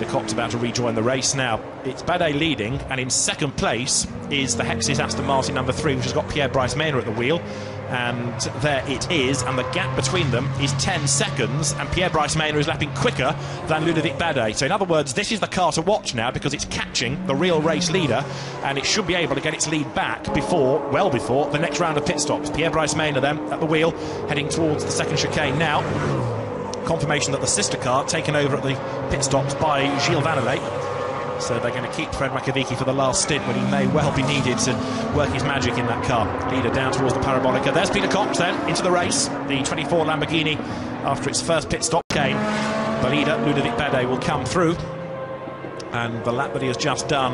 Cox about to rejoin the race. Now, it's Badet leading, and in second place is the Hexis Aston Martin number 3, which has got Pierre-Brice Mena at the wheel. And there it is, and the gap between them is 10 seconds, and Pierre-Brice Mena is lapping quicker than Ludovic Badet. So in other words, this is the car to watch now, because it's catching the real race leader, and it should be able to get its lead back before, well before, the next round of pit stops. Pierre-Brice Mena then at the wheel, heading towards the second chicane now. Confirmation that the sister car taken over at the pit stops by Gilles Vannelet. So they're going to keep Fred Makovici for the last stint when he may well be needed to work his magic in that car. Leader down towards the Parabolica. There's Peter Cox then into the race. The 24 Lamborghini, after its first pit stop, came. The leader, Ludovic Badet, will come through. And the lap that he has just done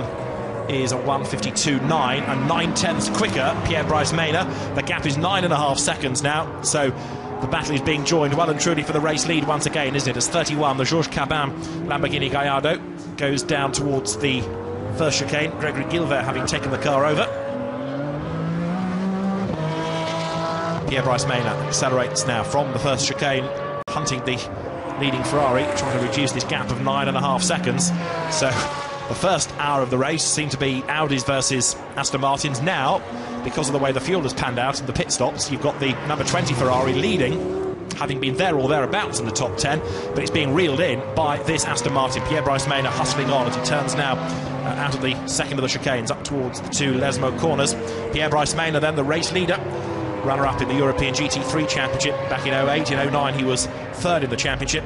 is a 1:52.9 and 9/10ths quicker. Pierre-Brice Mena. The gap is 9.5 seconds now. So the battle is being joined well and truly for the race lead once again, isn't it? As 31, the Georges Cabin Lamborghini Gallardo goes down towards the first chicane. Gregory Gilbert having taken the car over. Pierre-Brice Mena accelerates now from the first chicane, hunting the leading Ferrari, trying to reduce this gap of 9.5 seconds. So the first hour of the race seemed to be Audis versus Aston Martins. Now, because of the way the fuel has panned out in the pit stops, you've got the number 20 Ferrari leading, having been there or thereabouts in the top 10, but it's being reeled in by this Aston Martin. Pierre-Brice Mena hustling on as he turns now out of the second of the chicanes up towards the two Lesmo corners. Pierre-Brice Mena then the race leader, runner-up in the European GT3 Championship back in 08. In 09 he was third in the championship.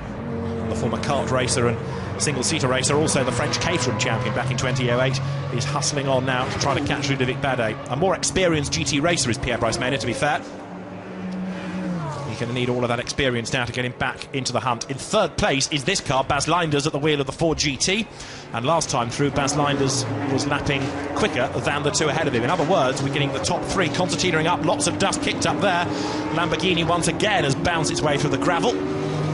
The former kart racer and single-seater racer, also the French Caterham champion back in 2008, is hustling on now to try to catch Ludovic Badet. A more experienced GT racer is Pierre-Brice Mena, to be fair. He's going to need all of that experience now to get him back into the hunt. In third place is this car, Bas Linders, at the wheel of the Ford GT. And last time through, Bas Linders was lapping quicker than the two ahead of him. In other words, we're getting the top three concertinaing up. Lots of dust kicked up there. Lamborghini once again has bounced its way through the gravel.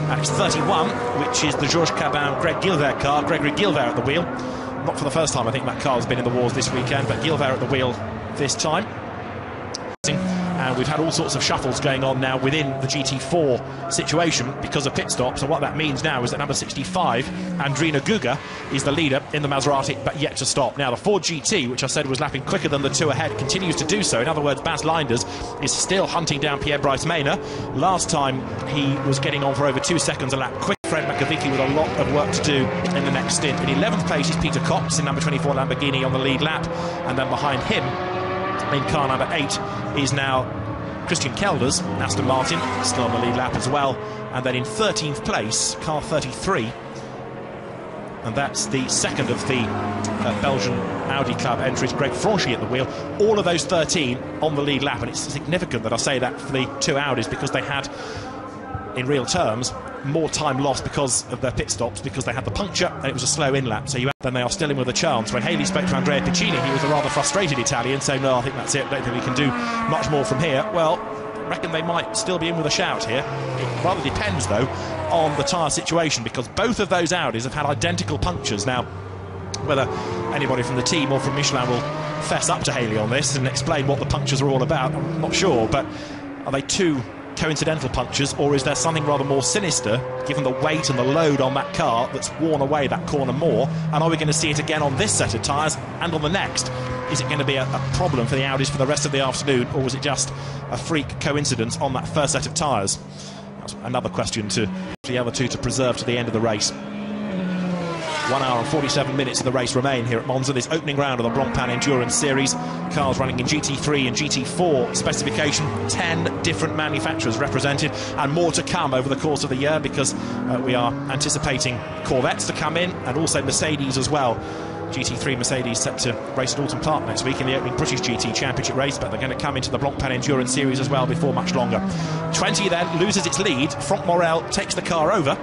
And it's 31, which is the Georges Cabin Greg Gilbert car. Gregory Gilbert at the wheel. Not for the first time, I think that car has been in the wars this weekend, but Gilbert at the wheel this time. And we've had all sorts of shuffles going on now within the GT4 situation because of pit stops. And what that means now is that number 65, Andrina Guga, is the leader in the Maserati, but yet to stop. Now, the Ford GT, which I said was lapping quicker than the two ahead, continues to do so. In other words, Bas Linders is still hunting down Pierre-Brice Mena. Last time, he was getting on for over 2 seconds a lap quick. Fred Makovici with a lot of work to do in the next stint. In 11th place is Peter Cox in number 24 Lamborghini on the lead lap. And then behind him, in car number 8, is now Christian Kelders, Aston Martin, still on the lead lap as well. And then in 13th place, car 33, and that's the second of the Belgian Audi Club entries, Greg Franchi at the wheel. All of those 13 on the lead lap, and it's significant that I say that for the two Audis, because they had, in real terms, more time lost because of their pit stops, because they had the puncture and it was a slow in lap. So then they are still in with a chance. When Haley spoke to Andrea Piccini, he was a rather frustrated Italian, saying, no, I think that's it, I don't think we can do much more from here. Well, I reckon they might still be in with a shout here. It rather depends, though, on the tyre situation, because both of those Audis have had identical punctures. Now, whether anybody from the team or from Michelin will fess up to Haley on this and explain what the punctures are all about, I'm not sure, but are they two coincidental punctures, or is there something rather more sinister, given the weight and the load on that car, that's worn away that corner more? And are we going to see it again on this set of tyres and on the next? Is it going to be a problem for the Audis for the rest of the afternoon, or was it just a freak coincidence on that first set of tyres? That's another question to the other two to preserve to the end of the race. 1 hour and 47 minutes of the race remain here at Monza, this opening round of the Blancpain Endurance Series. Cars running in GT3 and GT4 specification, 10 different manufacturers represented, and more to come over the course of the year, because we are anticipating Corvettes to come in, and also Mercedes as well. GT3 Mercedes set to race at Alton Park next week in the opening British GT Championship race, but they're going to come into the Blancpain Endurance Series as well before much longer. 20 then loses its lead. Franck Morel takes the car over.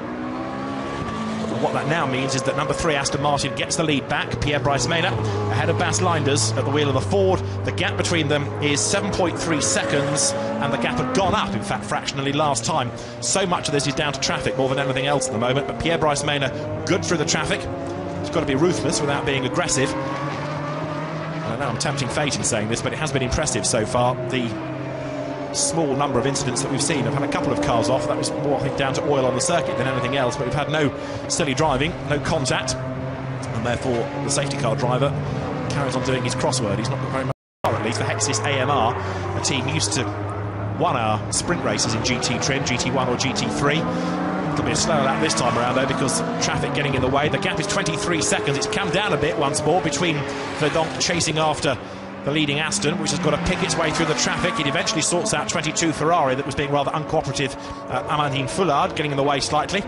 What that now means is that number 3 Aston Martin gets the lead back. Pierre-Brice Mena ahead of Bas Linders at the wheel of the Ford. The gap between them is 7.3 seconds, and the gap had gone up, in fact, fractionally last time. So much of this is down to traffic more than anything else at the moment, but Pierre-Brice Mena good through the traffic. He's got to be ruthless without being aggressive. I know I'm tempting fate in saying this, but it has been impressive so far. The small number of incidents that we've seen. I've had a couple of cars off. That was more, I think, down to oil on the circuit than anything else, but we've had no silly driving, no contact. and therefore the safety car driver carries on doing his crossword. He's not got very much car, at least. The Hexis AMR, a team used to 1 hour sprint races in GT trim, GT1 or GT3. It'll be a slower lap this time around though, because traffic getting in the way. The gap is 23 seconds. It's come down a bit once more between Verdonk chasing after the leading Aston, which has got to pick its way through the traffic. It eventually sorts out 22 Ferrari that was being rather uncooperative. Amandine Foulard getting in the way slightly,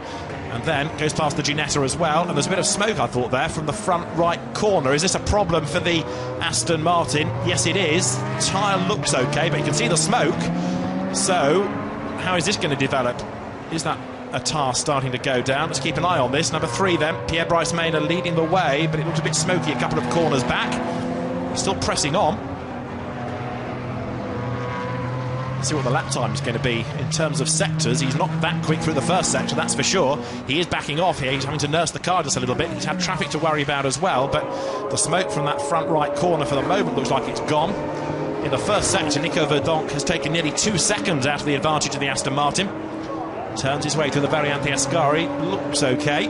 and then goes past the Ginetta as well. And there's a bit of smoke, I thought, there from the front right corner. Is this a problem for the Aston Martin? Yes, it is. Tyre looks okay, but you can see the smoke. So how is this going to develop? Is that a tyre starting to go down? Let's keep an eye on this. Number 3 then, Pierre-Brice Mena leading the way, but it looked a bit smoky a couple of corners back. Still pressing on. Let's see what the lap time is going to be in terms of sectors. He's not that quick through the first sector, that's for sure. He is backing off here. He's having to nurse the car just a little bit. He's had traffic to worry about as well, but the smoke from that front right corner for the moment looks like it's gone. In the first sector, Nico Verdonk has taken nearly 2 seconds out of the advantage of the Aston Martin. Turns his way through the Variante Ascari. Looks okay.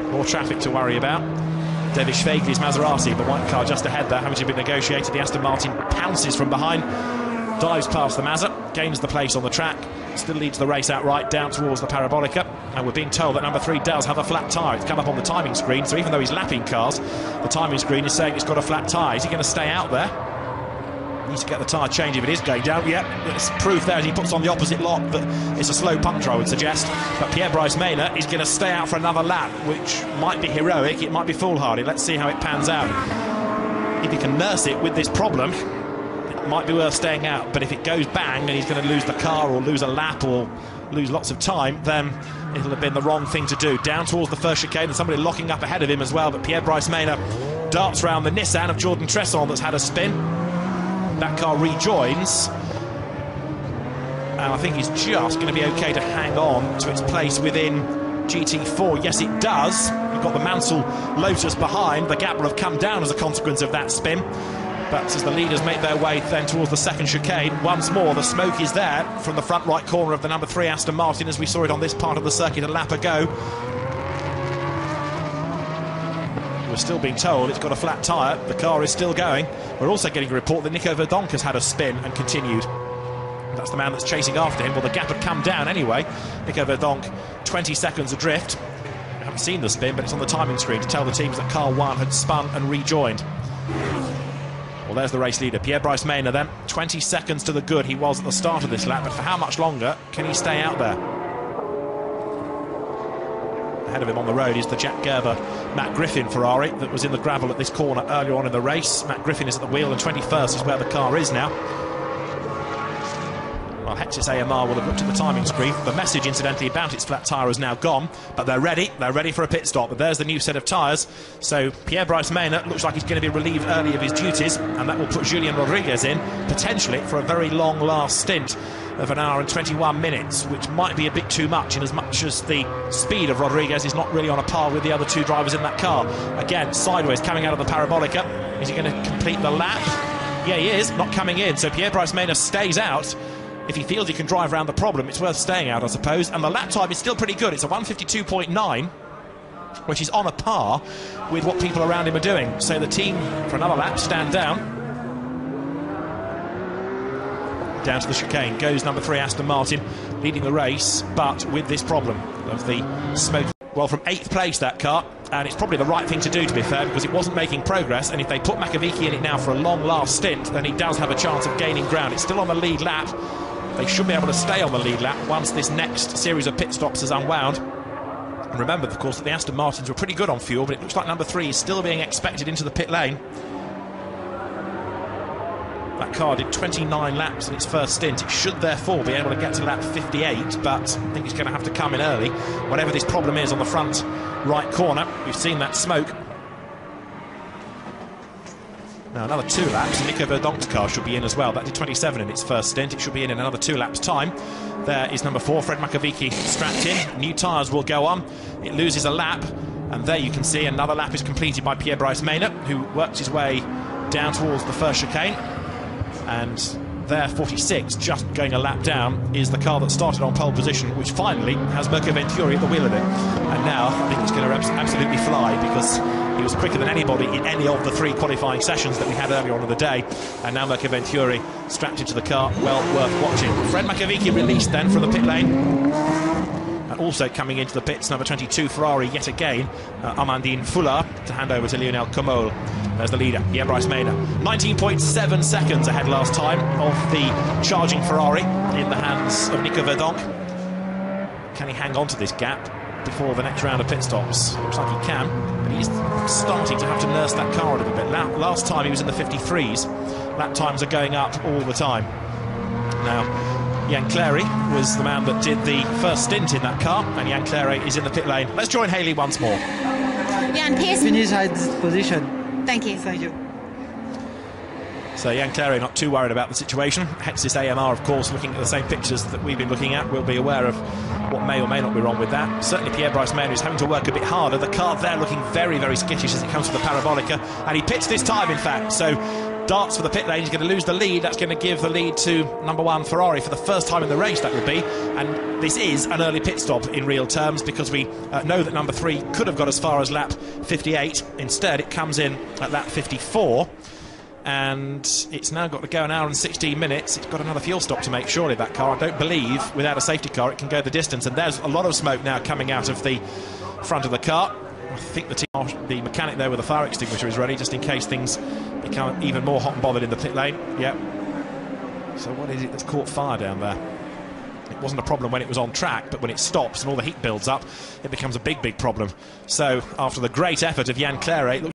More traffic to worry about. Devish Fagley's Maserati, the white car just ahead there, having to be negotiated. The Aston Martin pounces from behind, dives past the Mazda, gains the place on the track, still leads the race outright down towards the Parabolica. And we're being told that number 3 does have a flat tyre. It's come up on the timing screen, so even though he's lapping cars, the timing screen is saying it's got a flat tyre. Is he going to stay out there? Needs to get the tyre change if it is going down. Yep, it's proof there as he puts on the opposite lock that it's a slow puncture, I would suggest. But Pierre-Brice Mena is going to stay out for another lap, which might be heroic, it might be foolhardy. Let's see how it pans out. If he can nurse it with this problem, it might be worth staying out. But if it goes bang and he's going to lose the car or lose a lap or lose lots of time, then it'll have been the wrong thing to do. Down towards the first chicane and somebody locking up ahead of him as well. But Pierre-Brice Mena darts round the Nissan of Jordan Tresson that's had a spin. That car rejoins, and I think he's just going to be okay to hang on to its place within GT4. Yes, it does. You've got the Mansell Lotus behind. The gap will have come down as a consequence of that spin. But as the leaders make their way then towards the second chicane, once more the smoke is there from the front right corner of the number 3 Aston Martin, as we saw it on this part of the circuit a lap ago. We're still being told it's got a flat tyre. The car is still going. We're also getting a report that Nico Verdonk has had a spin and continued. That's the man that's chasing after him. Well, the gap had come down anyway. Nico Verdonk 20 seconds adrift. I haven't seen the spin, but it's on the timing screen to tell the teams that car 1 had spun and rejoined. Well, there's the race leader, Pierre-Brice Mena then. 20 seconds to the good he was at the start of this lap, but for how much longer can he stay out there? Ahead of him on the road is the Jack Gerber Matt Griffin Ferrari that was in the gravel at this corner earlier on in the race. Matt Griffin is at the wheel, and 21st is where the car is now. Well, Hexis AMR will have looked at the timing screen. The message, incidentally, about its flat tyre is now gone, but they're ready for a pit stop. But there's the new set of tyres. So Pierre-Brice Mena looks like he's going to be relieved early of his duties, and that will put Julian Rodriguez in, potentially for a very long last stint of 1 hour and 21 minutes, which might be a bit too much, in as much as the speed of Rodriguez is not really on a par with the other 2 drivers in that car. Again, sideways coming out of the Parabolica. Is he going to complete the lap? Yeah, he is, not coming in. So Pierre-Brice Mena stays out. If he feels he can drive around the problem, it's worth staying out, I suppose. And the lap time is still pretty good. It's a 1:52.9, which is on a par with what people around him are doing. So the team, for another lap, stand down. Down to the chicane goes number 3 Aston Martin, leading the race, but with this problem of the smoke. Well, from 8th place that car, and it's probably the right thing to do, to be fair, because it wasn't making progress, and if they put Makovici in it now for a long last stint, then he does have a chance of gaining ground. It's still on the lead lap. They should be able to stay on the lead lap once this next series of pit stops is unwound. And remember, of course, that the Aston Martins were pretty good on fuel, but it looks like number 3 is still being expected into the pit lane. That car did 29 laps in its first stint. It should therefore be able to get to lap 58, but I think it's going to have to come in early. Whatever this problem is on the front right corner, we've seen that smoke. Now another 2 laps, and Nico Verdonk's car should be in as well. That did 27 in its first stint. It should be in another 2 laps' time. There is number 4, Fred Makovici, strapped in. New tyres will go on. It loses a lap, and there you can see another lap is completed by Pierre-Brice Mena, who works his way down towards the first chicane. And there, 46, just going a lap down, is the car that started on pole position, which finally has Mirko Venturi at the wheel of it. And now I think it's going to absolutely fly, because he was quicker than anybody in any of the 3 qualifying sessions that we had earlier on in the day. And now Mirko Venturi strapped into the car, well worth watching. Fred Makovic released then from the pit lane. And also coming into the pits, number 22 Ferrari yet again, Amandine Fuller, to hand over to Lionel Comol. There's the leader, Pierre-Brice Mena. 19.7 seconds ahead last time of the charging Ferrari in the hands of Nico Verdonk. Can he hang on to this gap before the next round of pit stops? Looks like he can, but he's starting to have to nurse that car a little bit. Last time he was in the 53s. Lap times are going up all the time. Now, Jan Clary was the man that did the first stint in that car, and Jan Clary is in the pit lane. Let's join Haley once more. Jan, Pierce. Finish at this position. Thank you. Thank you. So Jan Clary not too worried about the situation. Hexis AMR, of course, looking at the same pictures that we've been looking at, will be aware of what may or may not be wrong with that. Certainly Pierre-Brice Mena is having to work a bit harder. The car there looking very, very skittish as it comes to the Parabolica, and he pits this time, in fact. So darts for the pit lane. He's going to lose the lead. That's going to give the lead to number 1 Ferrari for the first time in the race, that would be. And this is an early pit stop in real terms, because we know that number 3 could have got as far as lap 58. Instead, it comes in at lap 54. And it's now got to go an hour and 16 minutes. It's got another fuel stop to make, surely, that car. I don't believe without a safety car it can go the distance. And there's a lot of smoke now coming out of the front of the car. I think the mechanic there with the fire extinguisher is ready, just in case things become even more hot and bothered in the pit lane. Yep. So what is it that's caught fire down there? It wasn't a problem when it was on track, but when it stops and all the heat builds up, it becomes a big, big problem. So after the great effort of Jan Clary,